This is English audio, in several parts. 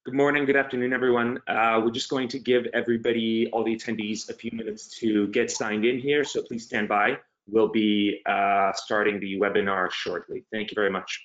Good morning, good afternoon, everyone. We're just going to give everybody, all the attendees, a few minutes to get signed in here, so please stand by. We'll be starting the webinar shortly. Thank you very much.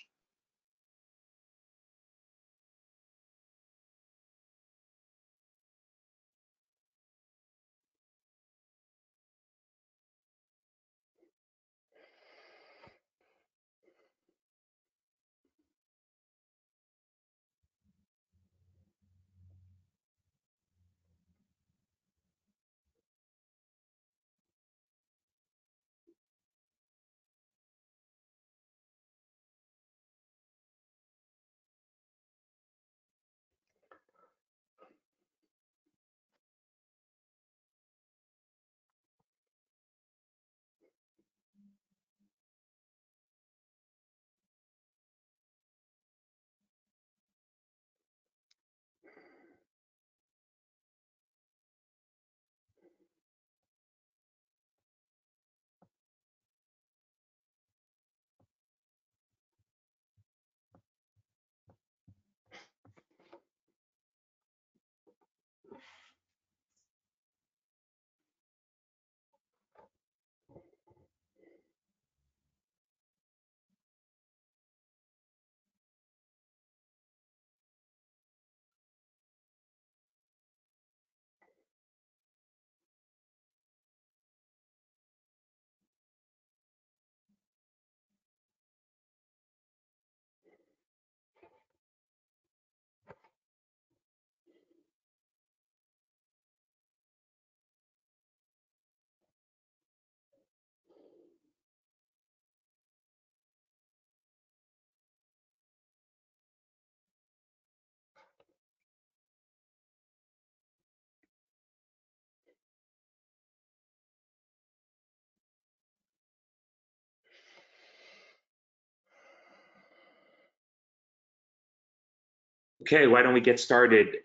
Okay, why don't we get started?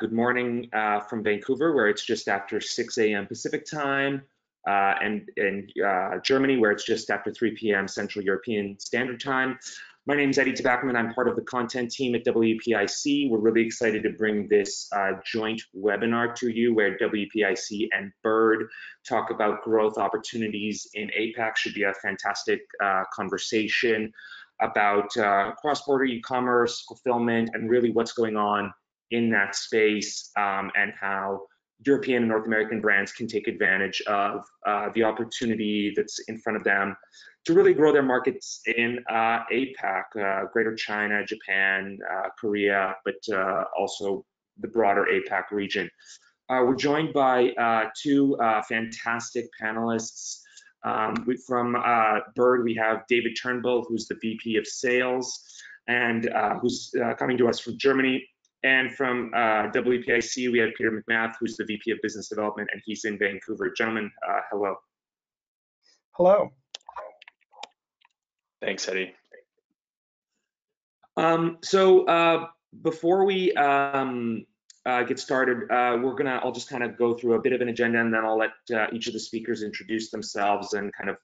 Good morning from Vancouver, where it's just after 6 a.m. Pacific time, and in Germany, where it's just after 3 p.m. Central European Standard Time. My name is Eddie Tabacman. I'm part of the content team at WPIC. We're really excited to bring this joint webinar to you, where WPIC and byrd talk about growth opportunities in APAC. Should be a fantastic conversation about cross-border e-commerce, fulfillment, and really what's going on in that space, and how European and North American brands can take advantage of the opportunity that's in front of them to really grow their markets in APAC, Greater China, Japan, Korea, but also the broader APAC region. We're joined by two fantastic panelists. From byrd, we have David Turnbull, who's the VP of Sales, and who's coming to us from Germany. And from WPIC, we have Peter McMath, who's the VP of Business Development, and he's in Vancouver. Gentlemen, hello. Hello. Thanks, Eddie. Before we get started, I'll just kind of go through a bit of an agenda, and then I'll let each of the speakers introduce themselves and kind of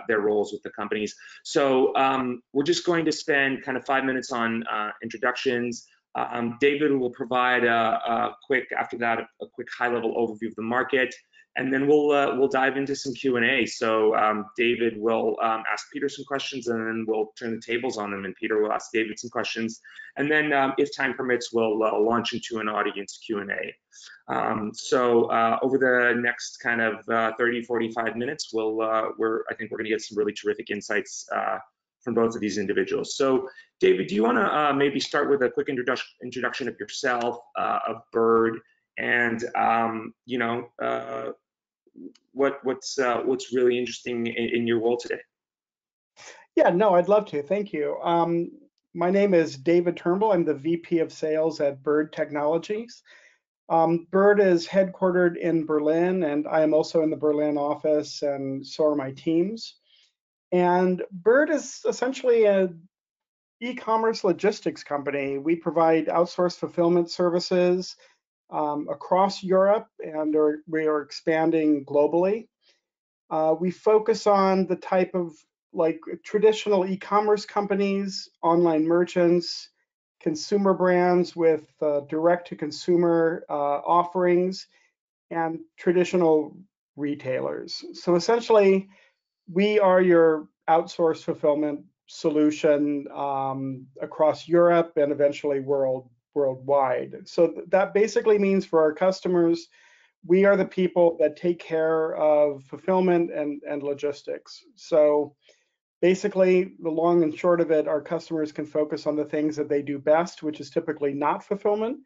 their roles with the companies. So we're just going to spend kind of 5 minutes on introductions. David will provide after that, a quick high-level overview of the market, and then we'll dive into some Q&A. So David will ask Peter some questions, and then we'll turn the tables on them, and Peter will ask David some questions. And then if time permits, we'll launch into an audience Q&A. Over the next kind of 30, 45 minutes, I think we're gonna get some really terrific insights from both of these individuals. So David, do you wanna maybe start with a quick introduction of yourself, of byrd, and you know, what's really interesting in your role today? Yeah, no, I'd love to. Thank you. My name is David Turnbull. I'm the VP of Sales at byrd Technologies. byrd is headquartered in Berlin, and I am also in the Berlin office, and so are my teams. And byrd is essentially an e-commerce logistics company. We provide outsourced fulfillment services across Europe, and we are expanding globally. We focus on the type of like traditional e-commerce companies, online merchants, consumer brands with direct-to-consumer offerings, and traditional retailers. So essentially, we are your outsourced fulfillment solution across Europe and eventually worldwide. So that basically means for our customers, we are the people that take care of fulfillment and logistics. So basically, the long and short of it, our customers can focus on the things that they do best, which is typically not fulfillment.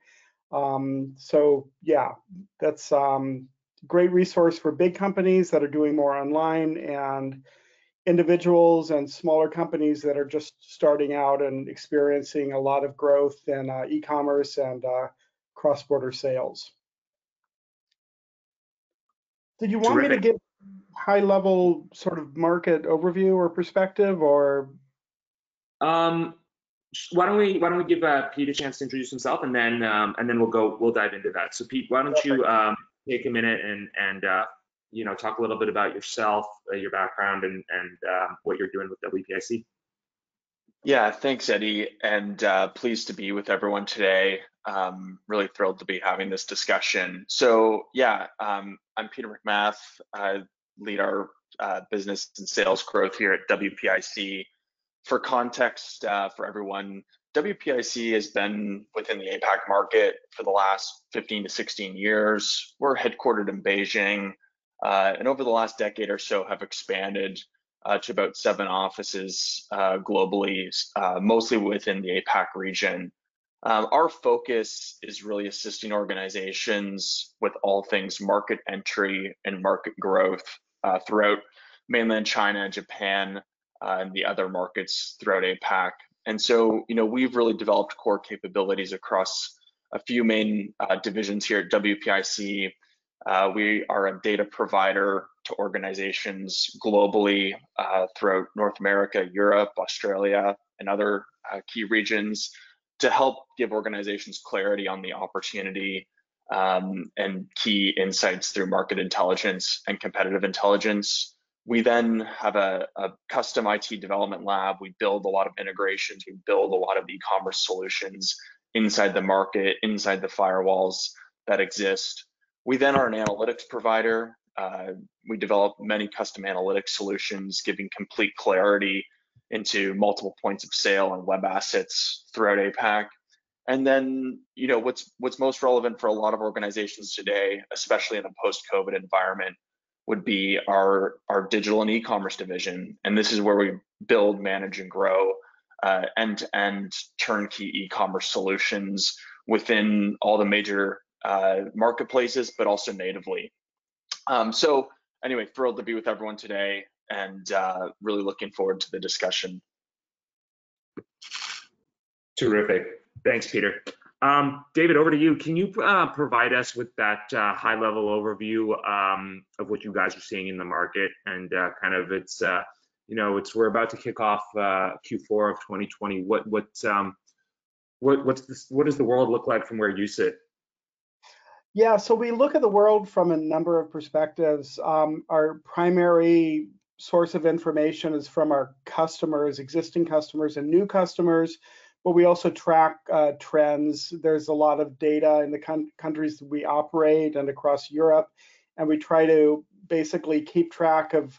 So yeah, that's great resource for big companies that are doing more online, and individuals and smaller companies that are just starting out and experiencing a lot of growth in e-commerce and cross-border sales. Did you want me to Terrific. give high-level sort of market overview or perspective, or? Why don't we give Pete a chance to introduce himself, and then we'll dive into that. So Pete, why don't you take a minute and talk a little bit about yourself, your background, and what you're doing with WPIC. Yeah, thanks, Eddie, and pleased to be with everyone today. Really thrilled to be having this discussion. So yeah, I'm Peter McMath. I lead our business and sales growth here at WPIC. For context, for everyone, WPIC has been within the APAC market for the last 15 to 16 years. We're headquartered in Beijing, and over the last decade or so have expanded to about 7 offices globally, mostly within the APAC region. Our focus is really assisting organizations with all things market entry and market growth throughout mainland China, Japan, and the other markets throughout APAC. And so, we've really developed core capabilities across a few main divisions here at WPIC. We are a data provider to organizations globally throughout North America, Europe, Australia, and other key regions to help give organizations clarity on the opportunity and key insights through market intelligence and competitive intelligence. We then have a custom IT development lab. We build a lot of integrations. We build a lot of e-commerce solutions inside the market, inside the firewalls that exist. We then are an analytics provider. We develop many custom analytics solutions, giving complete clarity into multiple points of sale and web assets throughout APAC. And then, what's most relevant for a lot of organizations today, especially in a post-COVID environment, would be our digital and e-commerce division. And this is where we build, manage, and grow end-to-end turnkey e-commerce solutions within all the major marketplaces, but also natively. So anyway, thrilled to be with everyone today, and really looking forward to the discussion. Terrific. Thanks, Peter. David, over to you. Can you provide us with that high-level overview of what you guys are seeing in the market, and kind of we're about to kick off Q4 of 2020. What does the world look like from where you sit? Yeah, so we look at the world from a number of perspectives. Our primary source of information is from our customers, existing customers and new customers, but we also track trends. There's a lot of data in the countries that we operate and across Europe, and we try to basically keep track of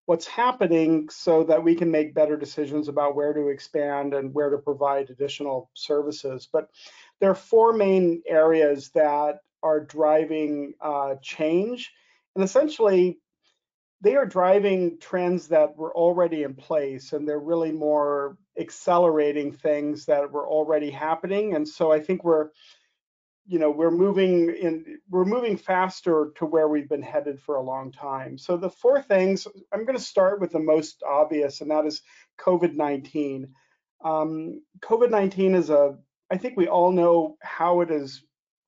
what's happening so that we can make better decisions about where to expand and where to provide additional services. But there are 4 main areas that are driving change, and essentially they are driving trends that were already in place, and they're really more accelerating things that were already happening. And so I think we're moving faster to where we've been headed for a long time. So the 4 things, I'm going to start with the most obvious, and that is COVID-19. COVID-19 is I think we all know how it has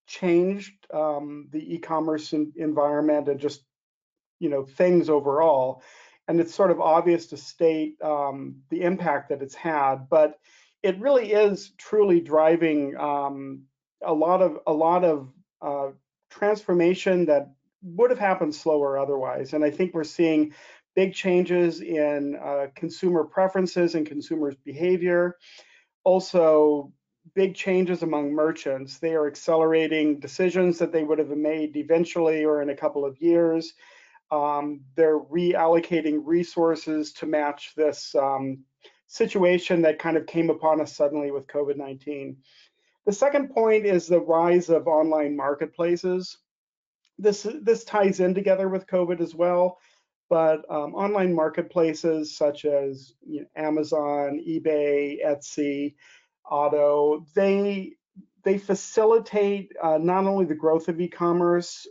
changed the e-commerce environment and just things overall, and it's sort of obvious to state the impact that it's had, but it really is truly driving a lot of transformation that would have happened slower otherwise. And I think we're seeing big changes in consumer preferences and consumers' behavior. Also, big changes among merchants. They are accelerating decisions that they would have made eventually or in a couple of years. They're reallocating resources to match this situation that kind of came upon us suddenly with COVID-19. The second point is the rise of online marketplaces. This ties in together with COVID as well, but online marketplaces such as Amazon, eBay, Etsy, Auto, they facilitate not only the growth of e-commerce,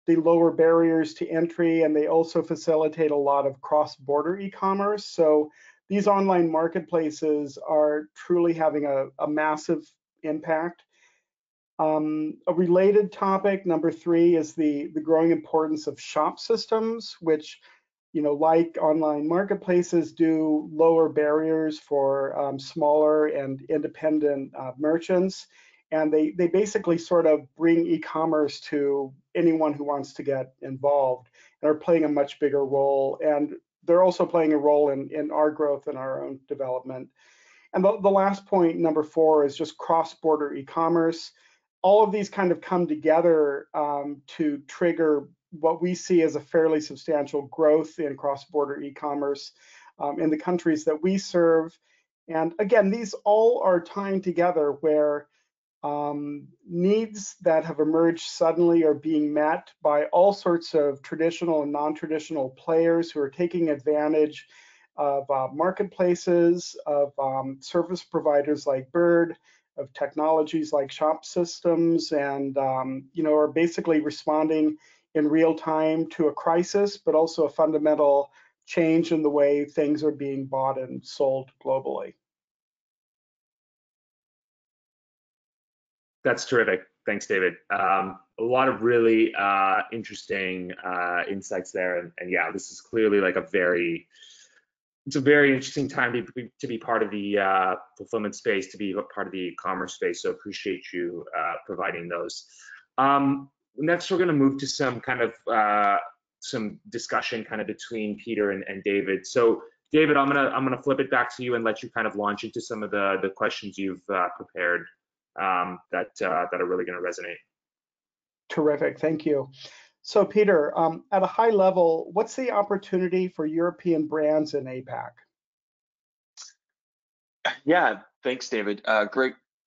they lower barriers to entry, and they also facilitate a lot of cross-border e-commerce. So these online marketplaces are truly having a massive impact. A related topic, number 3, is the growing importance of shop systems, which, like online marketplaces, do lower barriers for smaller and independent merchants. And they basically sort of bring e-commerce to anyone who wants to get involved, and are playing a much bigger role. And they're also playing a role in our growth and our own development. And the last point, number 4, is just cross-border e-commerce. All of these kind of come together to trigger what we see as a fairly substantial growth in cross-border e-commerce in the countries that we serve. And again, these all are tying together where needs that have emerged suddenly are being met by all sorts of traditional and non-traditional players who are taking advantage of marketplaces, of service providers like Byrd, of technologies like shop systems, and are basically responding in real time to a crisis, but also a fundamental change in the way things are being bought and sold globally. That's terrific. Thanks, David. A lot of really interesting insights there, and yeah, this is clearly like it's a very interesting time to be part of the fulfillment space, to be part of the e-commerce space. So appreciate you providing those. Next, we're going to move to some kind of some discussion kind of between Peter and David. So David, I'm gonna flip it back to you and let you kind of launch into some of the questions you've prepared that are really going to resonate. Terrific, thank you. So Peter, at a high level, what's the opportunity for European brands in APAC? Yeah, thanks, David.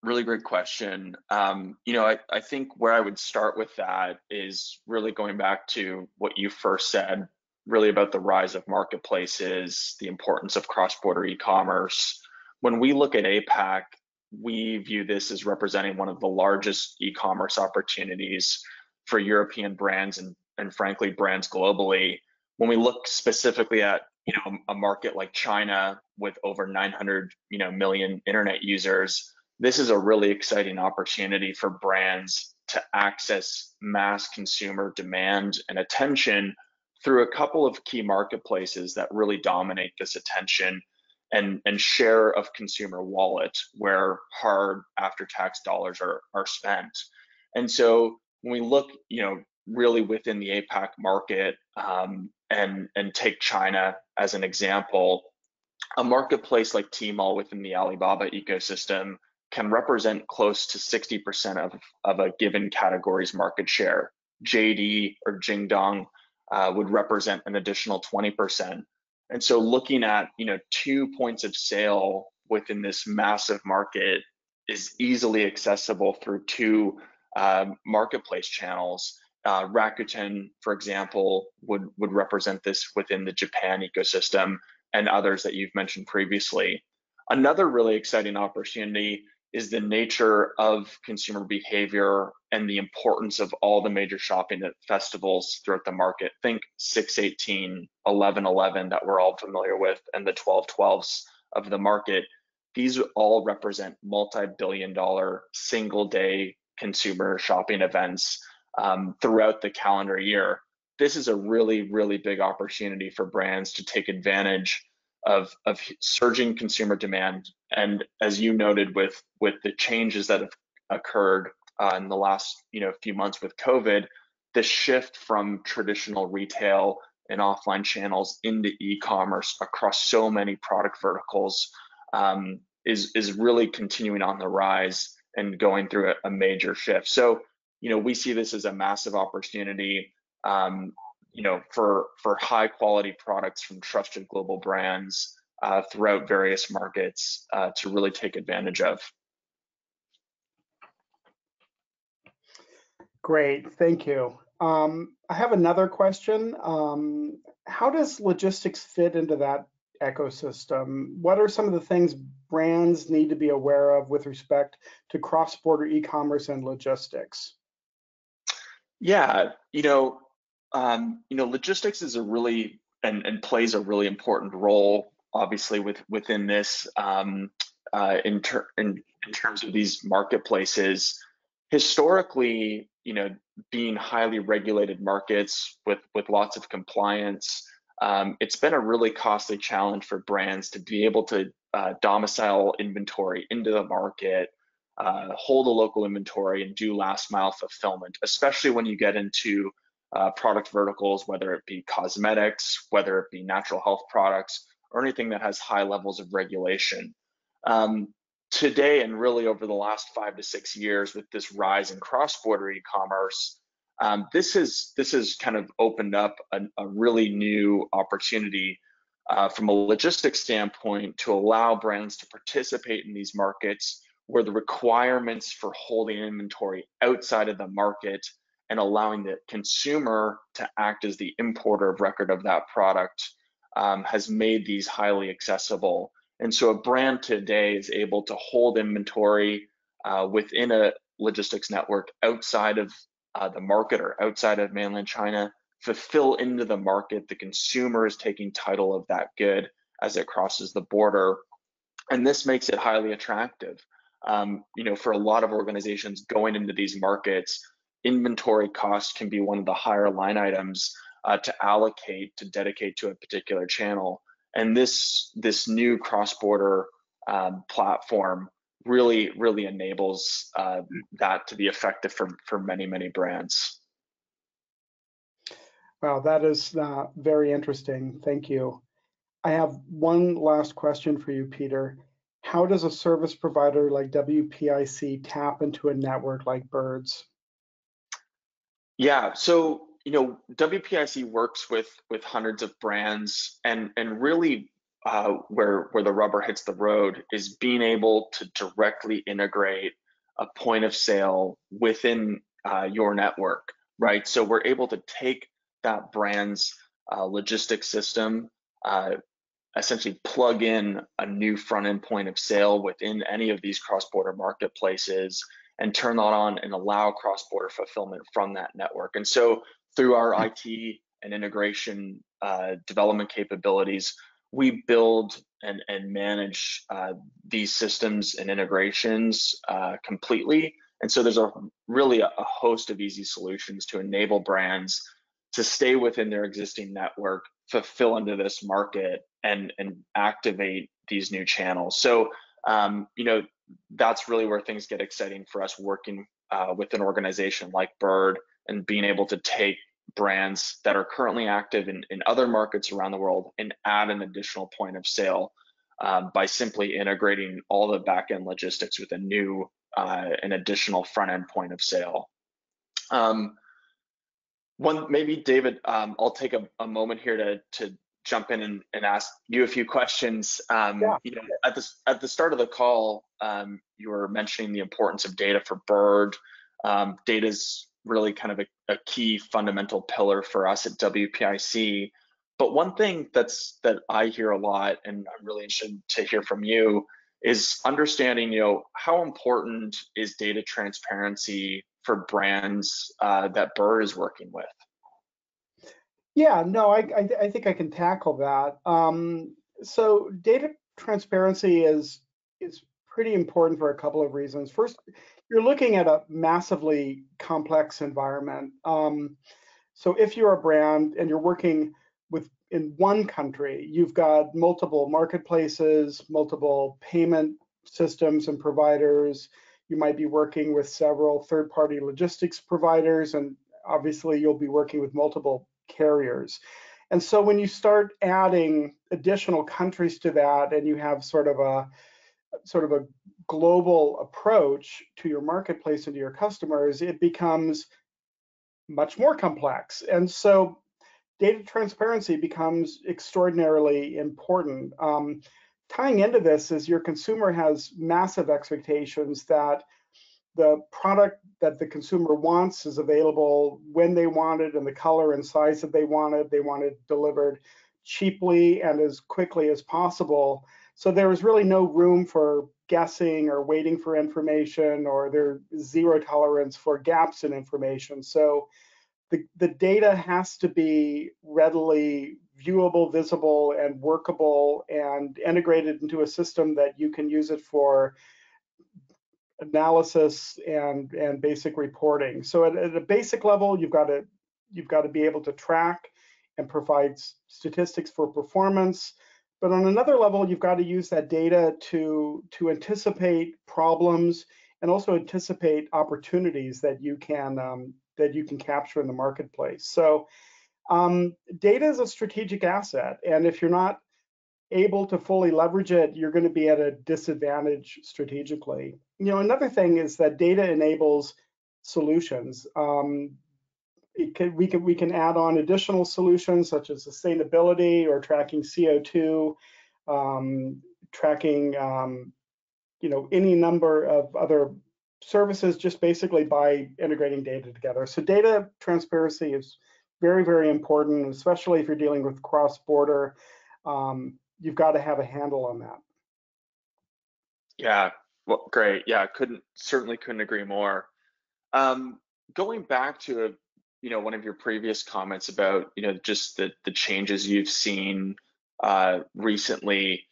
Really great question. I think where I would start with that is really going back to what you first said, really about the rise of marketplaces, the importance of cross-border e-commerce. When we look at APAC, we view this as representing one of the largest e-commerce opportunities for European brands and frankly brands globally. When we look specifically at a market like China with over 900 million internet users, this is a really exciting opportunity for brands to access mass consumer demand and attention through a couple of key marketplaces that really dominate this attention and share of consumer wallet, where hard after-tax dollars are spent. And so when we look, really within the APAC market and take China as an example, a marketplace like Tmall within the Alibaba ecosystem can represent close to 60% of a given category's market share. JD or Jingdong would represent an additional 20%. And so looking at 2 points of sale within this massive market is easily accessible through 2 marketplace channels. Rakuten, for example, would represent this within the Japan ecosystem, and others that you've mentioned previously. Another really exciting opportunity is the nature of consumer behavior and the importance of all the major shopping festivals throughout the market. Think 618, 1111 that we're all familiar with, and the 1212s of the market. These all represent multi-billion-dollar single-day consumer shopping events throughout the calendar year. This is a really, really big opportunity for brands to take advantage of surging consumer demand. And as you noted, with the changes that have occurred in the last few months with COVID, the shift from traditional retail and offline channels into e-commerce across so many product verticals is really continuing on the rise and going through a major shift. So, we see this as a massive opportunity, for high quality products from trusted global brands throughout various markets to really take advantage of. Great, thank you. I have another question. How does logistics fit into that ecosystem? What are some of the things brands need to be aware of with respect to cross-border e-commerce and logistics? Yeah, logistics is a really and plays a really important role, obviously, within this in terms of these marketplaces. Historically, being highly regulated markets with lots of compliance, it's been a really costly challenge for brands to be able to domicile inventory into the market, hold a local inventory, and do last mile fulfillment, especially when you get into product verticals, whether it be cosmetics, whether it be natural health products, or anything that has high levels of regulation. Today, and really over the last 5 to 6 years, with this rise in cross-border e-commerce, this has kind of opened up a really new opportunity from a logistics standpoint to allow brands to participate in these markets where the requirements for holding inventory outside of the market and allowing the consumer to act as the importer of record of that product has made these highly accessible. And so a brand today is able to hold inventory within a logistics network outside of the market or outside of mainland China, fulfill into the market. The consumer is taking title of that good as it crosses the border. And this makes it highly attractive. For a lot of organizations going into these markets, inventory cost can be one of the higher line items to allocate, to dedicate to a particular channel. And this new cross-border platform really enables that to be effective for many brands. Wow, that is very interesting. Thank you. I have one last question for you, Peter. How does a service provider like WPIC tap into a network like Bird's? Yeah, so WPIC works with hundreds of brands, and really where the rubber hits the road is being able to directly integrate a point of sale within your network, right? So we're able to take that brand's logistics system, essentially plug in a new front end point of sale within any of these cross-border marketplaces and turn that on and allow cross-border fulfillment from that network. And so through our IT and integration development capabilities, we build and manage these systems and integrations completely. And so there's really a host of easy solutions to enable brands to stay within their existing network, fulfill into this market, and activate these new channels. So that's really where things get exciting for us, working with an organization like Byrd and being able to take brands that are currently active in other markets around the world and add an additional point of sale by simply integrating all the back-end logistics with an additional front-end point of sale. Maybe David, I'll take a moment here to jump in and ask you a few questions. Yeah. At the start of the call, you were mentioning the importance of data for Byrd. Data is really kind of a key fundamental pillar for us at WPIC. But one thing that I hear a lot, and I'm really interested to hear from you, is understanding, how important is data transparency for brands that Byrd is working with? Yeah, no, I think I can tackle that. So data transparency is pretty important for a couple of reasons. First, you're looking at a massively complex environment. So if you're a brand and you're working in one country, you've got multiple marketplaces, multiple payment systems and providers. You might be working with several third-party logistics providers, and obviously you'll be working with multiple carriers. And so when you start adding additional countries to that, and you have sort of sort of a global approach to your marketplace and to your customers, it becomes much more complex. And so data transparency becomes extraordinarily important. Tying into this is your consumer has massive expectations that the product that the consumer wants is available when they want it, and the color and size that they want it delivered cheaply and as quickly as possible. So there is really no room for guessing or waiting for information, or there's zero tolerance for gaps in information. So the data has to be readily viewable, visible, and workable, and integrated into a system that you can use it for analysis and basic reporting. So at a basic level, you've got to be able to track and provide statistics for performance. But on another level, you've got to use that data to anticipate problems and also anticipate opportunities that you can capture in the marketplace. So data is a strategic asset, and if you're not able to fully leverage it, you're going to be at a disadvantage strategically. You know, another thing is that data enables solutions. We can add on additional solutions such as sustainability or tracking CO2, tracking you know, any number of other services, just basically by integrating data together. So data transparency is very, very important, especially if you're dealing with cross-border. You've got to have a handle on that. Yeah, well, great. Yeah, certainly couldn't agree more. Going back to one of your previous comments about just the changes you've seen recently.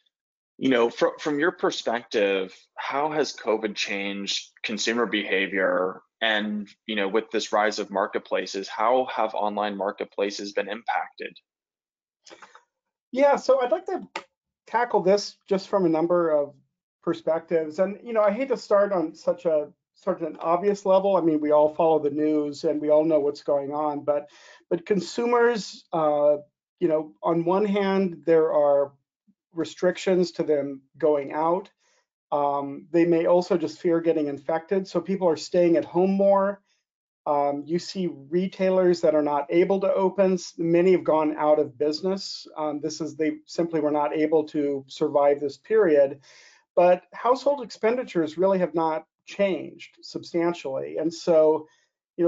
From your perspective, how has COVID changed consumer behavior? And with this rise of marketplaces, how have online marketplaces been impacted? Yeah, so I'd like to tackle this just from a number of perspectives. And I hate to start on such an obvious level. I mean, we all follow the news and we all know what's going on, but consumers, on one hand, there are restrictions to them going out. They may also just fear getting infected, so people are staying at home more. You see retailers that are not able to open. Many have gone out of business. They simply were not able to survive this period. But household expenditures really have not changed substantially. And so,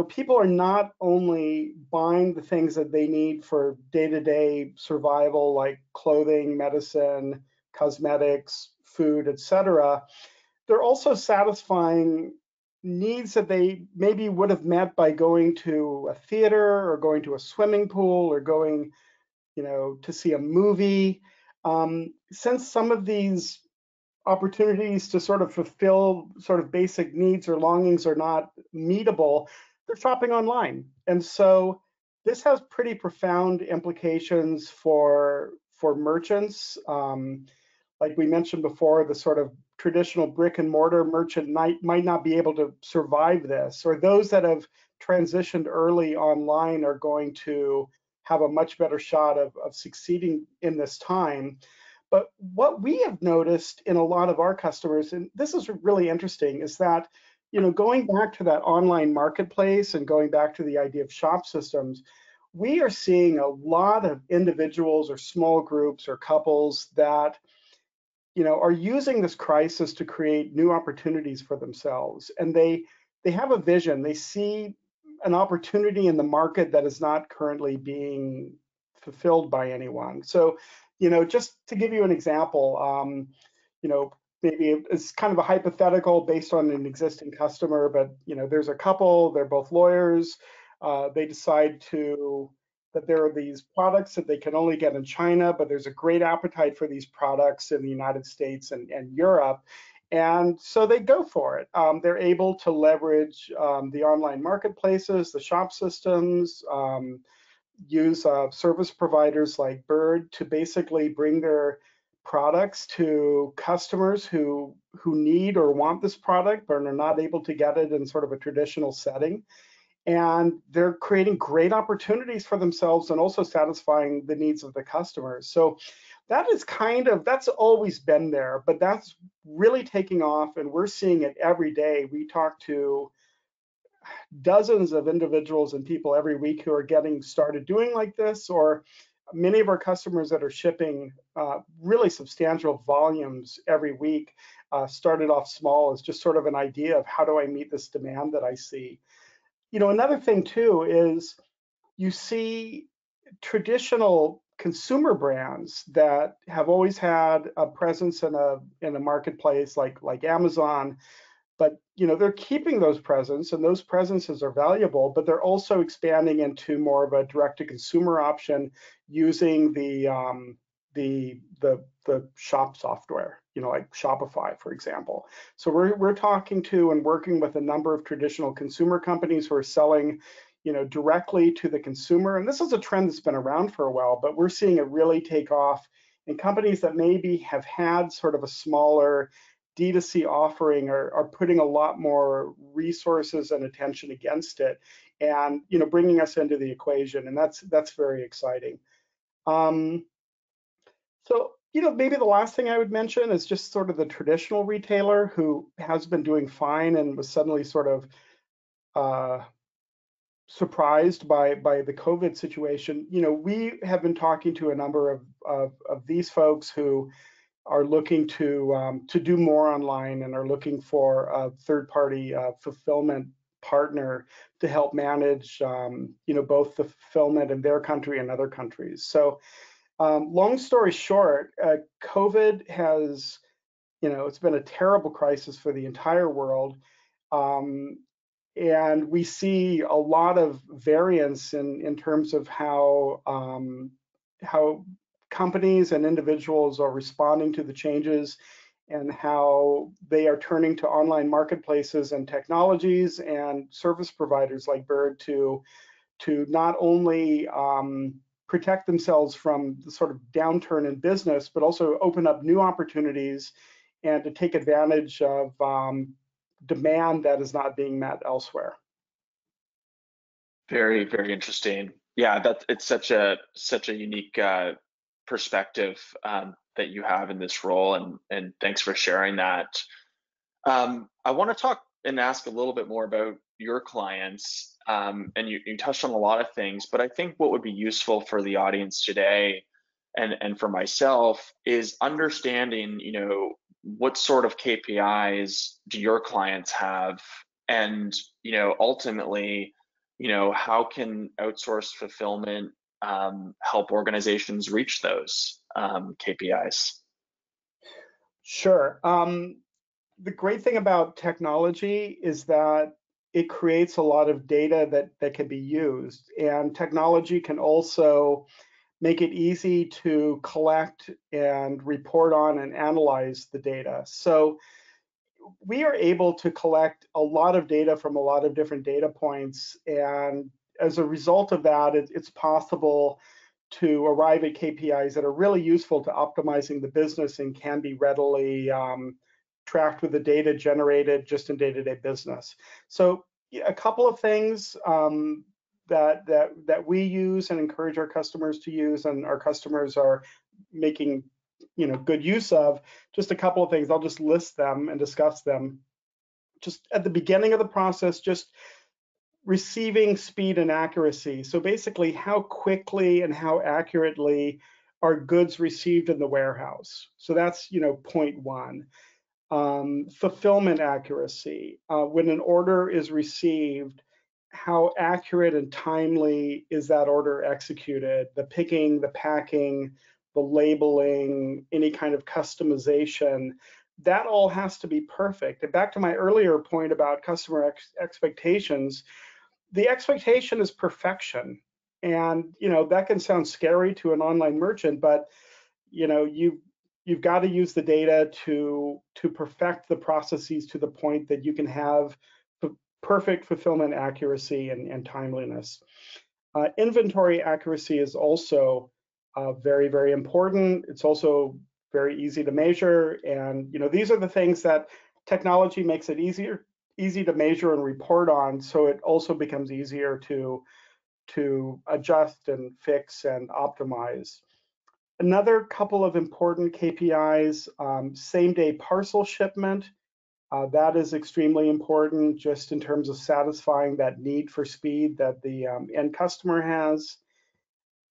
people are not only buying the things that they need for day-to-day survival, like clothing, medicine, cosmetics, food, etc. They're also satisfying needs that they maybe would have met by going to a theater or going to a swimming pool or going, to see a movie. Since some of these opportunities to sort of fulfill sort of basic needs or longings are not meetable, they're shopping online. And so this has pretty profound implications for merchants. Like we mentioned before, the sort of traditional brick and mortar merchant might not be able to survive this, or those that have transitioned early online are going to have a much better shot of succeeding in this time. But what we have noticed in a lot of our customers, and this is really interesting, is that, going back to that online marketplace and going back to the idea of shop systems, we are seeing a lot of individuals or small groups or couples that are using this crisis to create new opportunities for themselves. And they have a vision. They see an opportunity in the market that is not currently being fulfilled by anyone. So, just to give you an example, maybe it's kind of a hypothetical based on an existing customer, but there's a couple, they're both lawyers. They decide that there are these products that they can only get in China, but there's a great appetite for these products in the United States and Europe. And so they go for it. They're able to leverage the online marketplaces, the shop systems, use service providers like Byrd to basically bring their products to customers who need or want this product but are not able to get it in sort of a traditional setting. And they're creating great opportunities for themselves and also satisfying the needs of the customers. So That is that's always been there, but that's really taking off, and we're seeing it every day. We talk to dozens of individuals and people every week who are getting started doing like this, or many of our customers that are shipping really substantial volumes every week started off small as just sort of an idea of how do I meet this demand that I see. Another thing too is you see traditional consumer brands that have always had a presence in a marketplace like Amazon, but they're keeping those presence, and those presences are valuable, but they're also expanding into more of a direct-to-consumer option using the shop software, like Shopify, for example. So we're talking to and working with a number of traditional consumer companies who are selling directly to the consumer. And this is a trend that's been around for a while, but we're seeing it really take off in companies that maybe have had sort of a smaller D2C offering are putting a lot more resources and attention against it, and bringing us into the equation, and that's very exciting. So maybe the last thing I would mention is just sort of the traditional retailer who has been doing fine and was suddenly sort of surprised by the COVID situation. We have been talking to a number of these folks who are looking to do more online and are looking for a third-party fulfillment partner to help manage both the fulfillment in their country and other countries. So long story short, COVID has, it's been a terrible crisis for the entire world. And we see a lot of variance in terms of how companies and individuals are responding to the changes, and how they are turning to online marketplaces and technologies and service providers like Byrd to not only protect themselves from the sort of downturn in business, but also open up new opportunities and to take advantage of demand that is not being met elsewhere. Very, very interesting. Yeah, it's such a unique perspective that you have in this role, and thanks for sharing that. I want to talk and ask a little bit more about your clients, and you touched on a lot of things, but I think what would be useful for the audience today and for myself is understanding, what sort of KPIs do your clients have, and ultimately, how can outsourced fulfillment help organizations reach those KPIs? Sure. The great thing about technology is that it creates a lot of data that can be used, and technology can also make it easy to collect and report on and analyze the data. So we are able to collect a lot of data from a lot of different data points, and as a result of that, it's possible to arrive at KPIs that are really useful to optimizing the business and can be readily tracked with the data generated just in day-to-day business. So a couple of things that we use and encourage our customers to use, and our customers are making good use of. Just a couple of things, I'll just list them and discuss them. Just at the beginning of the process, just receiving speed and accuracy. So basically, how quickly and how accurately are goods received in the warehouse. So that's point one. Fulfillment accuracy. When an order is received, how accurate and timely is that order executed? The picking, the packing, the labeling, any kind of customization, that all has to be perfect. And back to my earlier point about customer expectations, the expectation is perfection. And that can sound scary to an online merchant, but you've got to use the data to perfect the processes to the point that you can have perfect fulfillment accuracy and timeliness. Inventory accuracy is also very, very important. It's also very easy to measure, and these are the things that technology makes it easy to measure and report on, so it also becomes easier to adjust and fix and optimize. Another couple of important KPIs, same-day parcel shipment. That is extremely important just in terms of satisfying that need for speed that the end customer has.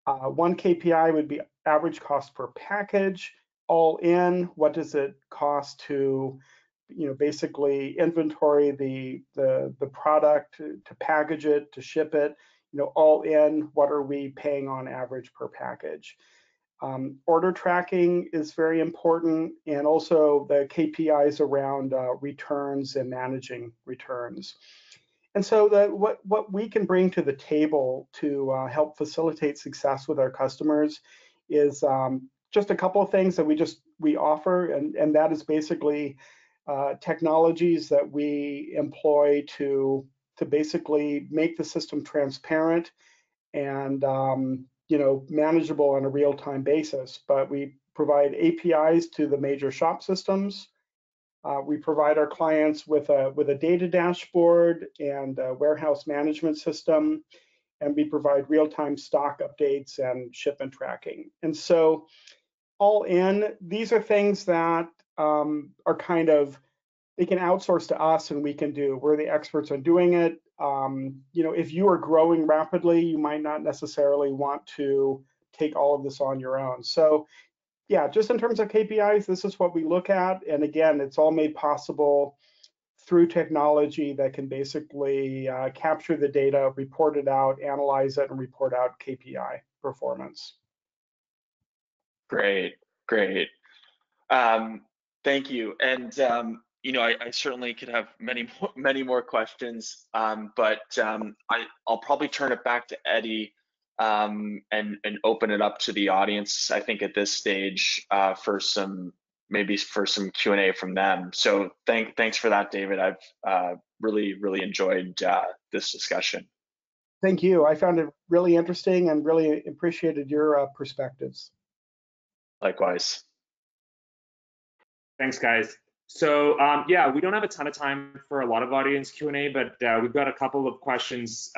One KPI would be average cost per package, all in. What does it cost to, basically inventory the product, to package it, to ship it, all in, what are we paying on average per package? Order tracking is very important, and also the KPIs around returns and managing returns. And so what we can bring to the table to help facilitate success with our customers is just a couple of things that we offer, and that is basically technologies that we employ to basically make the system transparent and manageable on a real-time basis. But we provide APIs to the major shop systems. We provide our clients with a data dashboard and a warehouse management system, and we provide real-time stock updates and shipment tracking. And so all in, these are things that are kind of, they can outsource to us and we can do. We're the experts on doing it. If you are growing rapidly, you might not necessarily want to take all of this on your own. So yeah, just in terms of KPIs, this is what we look at. And again, it's all made possible through technology that can basically capture the data, report it out, analyze it, and report out KPI performance. Great, great. Thank you. And I certainly could have many more questions, but I'll probably turn it back to Eddie and open it up to the audience. I think at this stage for some Q&A from them. So thanks for that, David. I've really enjoyed this discussion. Thank you. I found it really interesting and really appreciated your perspectives. Likewise. Thanks, guys. So yeah, we don't have a ton of time for a lot of audience Q&A, but we've got a couple of questions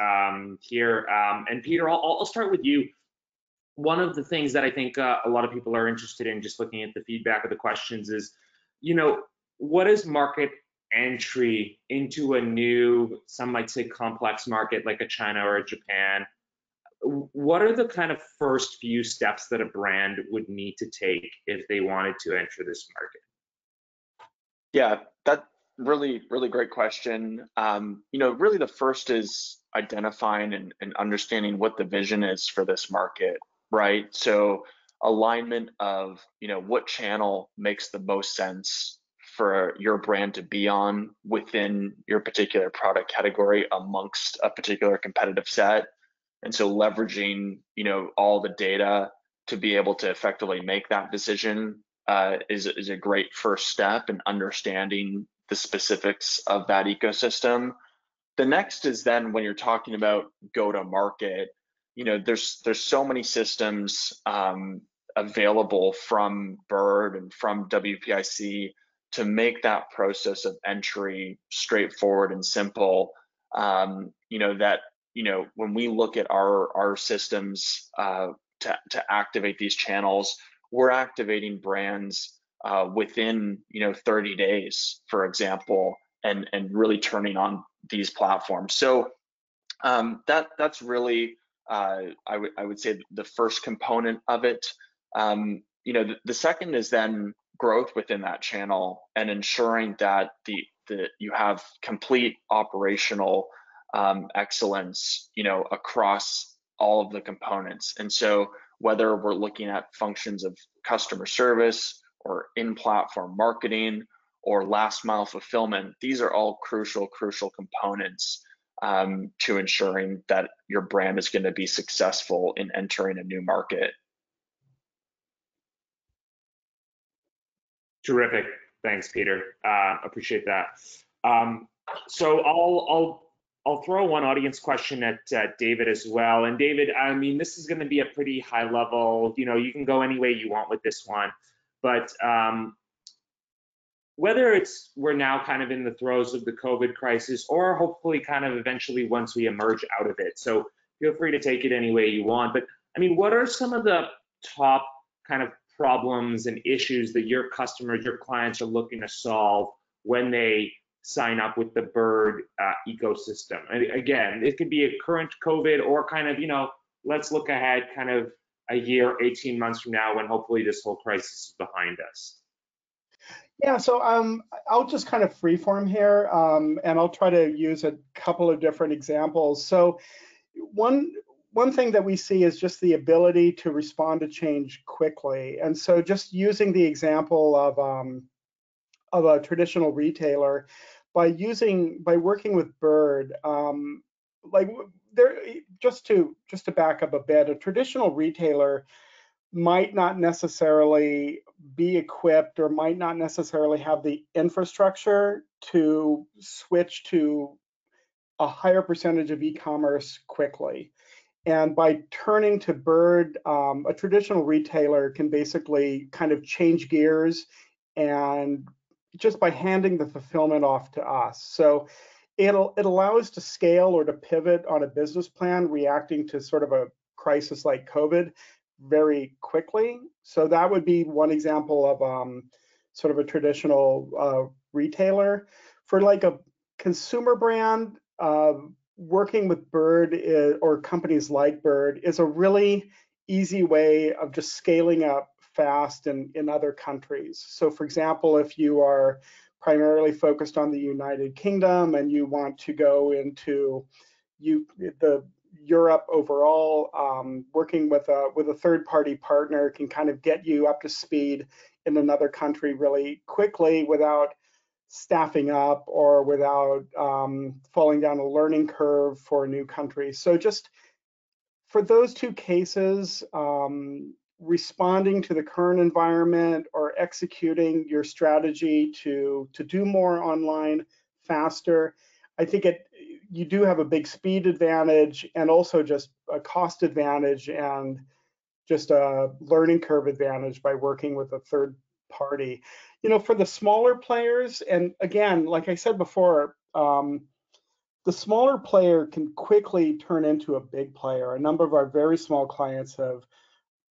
here. And Peter, I'll start with you. One of the things that I think a lot of people are interested in, just looking at the feedback of the questions, is, what is market entry into a new, some might say complex market like a China or a Japan? What are the kind of first few steps that a brand would need to take if they wanted to enter this market? Yeah, that's really great question. Really the first is identifying and understanding what the vision is for this market, right? So alignment of, what channel makes the most sense for your brand to be on within your particular product category amongst a particular competitive set. And so leveraging, all the data to be able to effectively make that decision is a great first step in understanding the specifics of that ecosystem. The next is then when you're talking about go to market, there's so many systems available from Byrd and from WPIC to make that process of entry straightforward and simple. When we look at our systems to activate these channels, we're activating brands within 30 days, for example, and really turning on these platforms. So that's really I would say the first component of it. The second is then growth within that channel and ensuring that you have complete operational excellence across all of the components. And so whether we're looking at functions of customer service or in-platform marketing or last mile fulfillment, these are all crucial components to ensuring that your brand is going to be successful in entering a new market. Terrific. Thanks, Peter. Appreciate that. So I'll throw one audience question at David as well. And David, I mean, this is going to be a pretty high level, you can go any way you want with this one, but whether we're now kind of in the throes of the COVID crisis or hopefully kind of eventually once we emerge out of it. So feel free to take it any way you want. But I mean, what are some of the top kind of problems and issues that your customers, your clients are looking to solve when they sign up with the byrd ecosystem? And again, it could be a current COVID or kind of, let's look ahead kind of a year, 18 months from now when hopefully this whole crisis is behind us. Yeah, so I'll just kind of freeform here, and I'll try to use a couple of different examples. So one thing that we see is just the ability to respond to change quickly. And so just using the example of a traditional retailer, by working with byrd, just to back up a bit, a traditional retailer might not necessarily be equipped or might not necessarily have the infrastructure to switch to a higher percentage of e-commerce quickly. And by turning to byrd, a traditional retailer can basically kind of change gears, and just by handing the fulfillment off to us. So it allows to scale or to pivot on a business plan, reacting to sort of a crisis like COVID very quickly. So that would be one example of sort of a traditional retailer. For like a consumer brand, working with byrd or companies like byrd is a really easy way of just scaling up fast in other countries. So for example, if you are primarily focused on the United Kingdom and you want to go into Europe overall, working with a third-party partner can kind of get you up to speed in another country really quickly without staffing up or without falling down a learning curve for a new country. So just for those two cases, responding to the current environment or executing your strategy to do more online faster, I think you do have a big speed advantage and also just a cost advantage and just a learning curve advantage by working with a third party. For the smaller players, and again, like I said before, the smaller player can quickly turn into a big player. A number of our very small clients have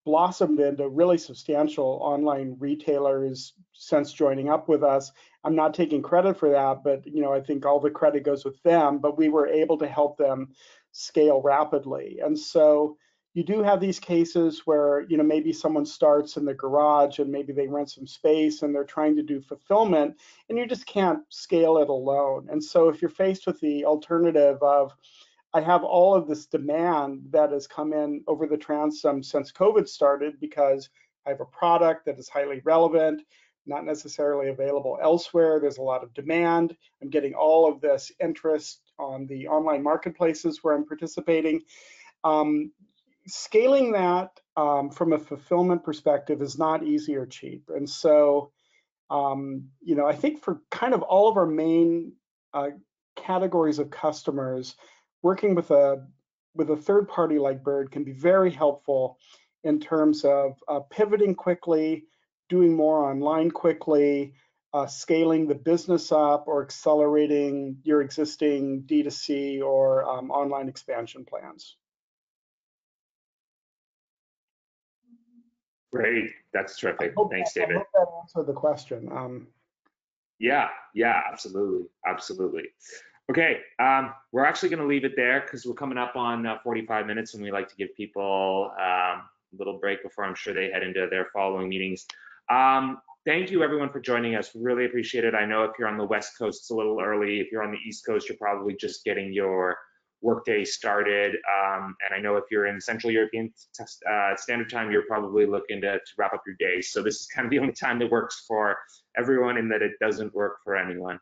blossomed into really substantial online retailers since joining up with us. I'm not taking credit for that, but I think all the credit goes with them, but we were able to help them scale rapidly. And so you do have these cases where maybe someone starts in the garage and maybe they rent some space and they're trying to do fulfillment and you just can't scale it alone. And so if you're faced with the alternative of, I have all of this demand that has come in over the transom since COVID started because I have a product that is highly relevant, not necessarily available elsewhere. There's a lot of demand. I'm getting all of this interest on the online marketplaces where I'm participating. Scaling that from a fulfillment perspective is not easy or cheap. And so, I think for kind of all of our main categories of customers, working with a third party like byrd can be very helpful in terms of pivoting quickly, doing more online quickly, scaling the business up, or accelerating your existing D2C or online expansion plans. Great, that's terrific. Thanks, David. I hope that answered the question. Yeah, absolutely. Okay, we're actually going to leave it there because we're coming up on 45 minutes and we like to give people a little break before I'm sure they head into their following meetings. Thank you everyone for joining us. Really appreciate it. I know if you're on the West Coast, it's a little early. If you're on the East Coast, you're probably just getting your workday started. And I know if you're in Central European Standard Time, you're probably looking to wrap up your day. So this is kind of the only time that works for everyone in that it doesn't work for anyone.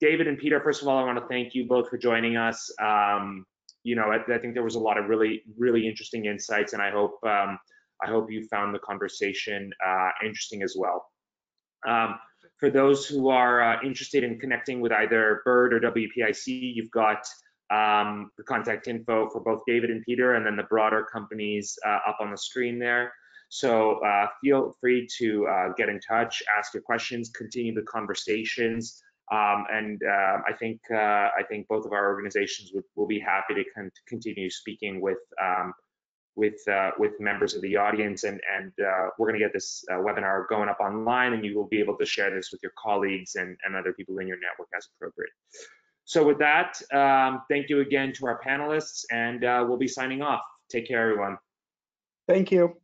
David and Peter, first of all, I want to thank you both for joining us. I think there was a lot of really, really interesting insights, and I hope you found the conversation interesting as well. For those who are interested in connecting with either byrd or WPIC, you've got the contact info for both David and Peter, and then the broader companies up on the screen there. So feel free to get in touch, ask your questions, continue the conversations, and I think both of our organizations will be happy to continue speaking with members of the audience, and we're going to get this webinar going up online, and you will be able to share this with your colleagues and other people in your network as appropriate. So with that, thank you again to our panelists, and we'll be signing off. Take care, everyone. Thank you.